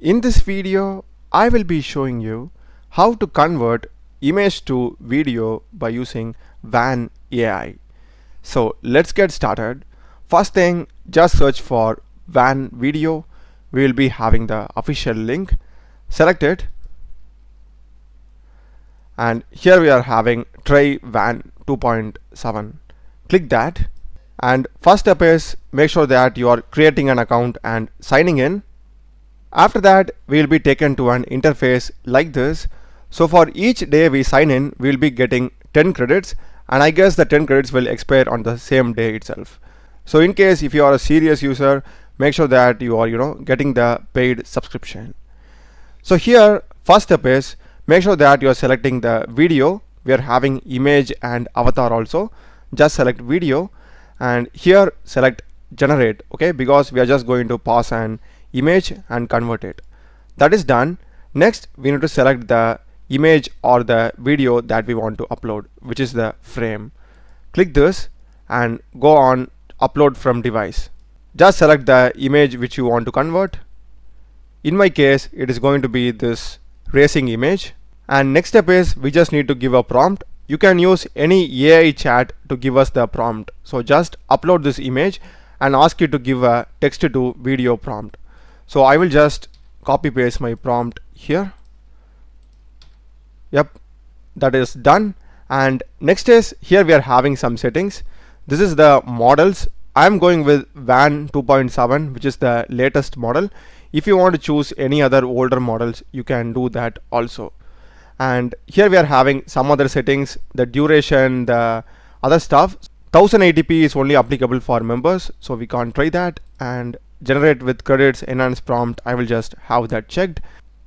In this video, I will be showing you how to convert image to video by using WAN AI. So let's get started. First thing, just search for WAN video. We will be having the official link. Select it. And here we are having try WAN 2.7. Click that. And first step is make sure that you are creating an account and signing in. After that, we will be taken to an interface like this. So for each day we sign in, we will be getting 10 credits, and I guess the 10 credits will expire on the same day itself. So in case if you are a serious user, make sure that you are getting the paid subscription. So here first step is make sure that you are selecting the video. We are having image and avatar also. Just select video and here select generate, okay, because we are just going to pass an image and convert it. That is done. Next we need to select the image or the video that we want to upload, which is the frame. Click this and go on upload from device. Just select the image which you want to convert. In my case it is going to be this racing image. And next step is we just need to give a prompt. You can use any AI chat to give us the prompt. So just upload this image and ask it to give a text to video prompt. So I will just copy paste my prompt here. Yep, that is done. And next is here we are having some settings. This is the models. I am going with WAN 2.7, which is the latest model. If you want to choose any other older models, you can do that also. And here we are having some other settings, the duration, the other stuff. 1080p is only applicable for members, so we can't try that. And generate with credits, enhance prompt, I will just have that checked.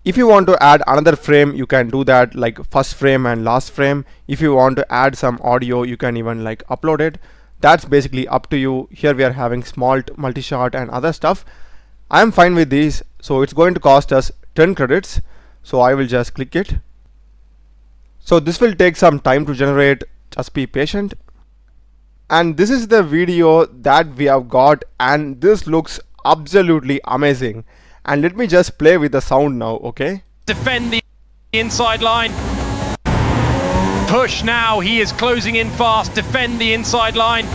If you want to add another frame, you can do that, like first frame and last frame. If you want to add some audio, you can even like upload it. That's basically up to you. Here we are having small multi-shot and other stuff. I am fine with these, so it's going to cost us 10 credits. So I will just click it. So this will take some time to generate, just be patient. And this is the video that we have got, and this looks absolutely amazing. And let me just play with the sound now, okay? Defend the inside line. Push now, he is closing in fast. Defend the inside line.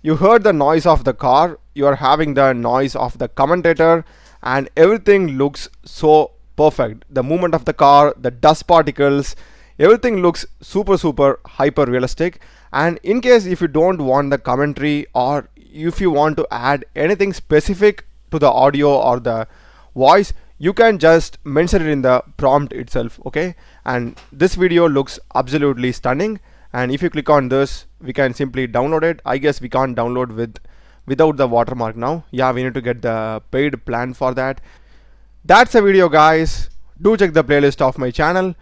You heard the noise of the car, you are having the noise of the commentator, and everything looks so perfect. The movement of the car, the dust particles, everything looks super hyper realistic. And in case if you don't want the commentary, or if you want to add anything specific to the audio or the voice, you can just mention it in the prompt itself, okay? And this video looks absolutely stunning. And if you click on this, we can simply download it. I guess we can't download without the watermark now. Yeah, we need to get the paid plan for that. That's a video, guys. Do check the playlist of my channel.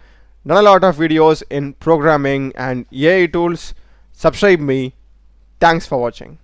Done a lot of videos in programming and AI tools. Subscribe me. Thanks for watching.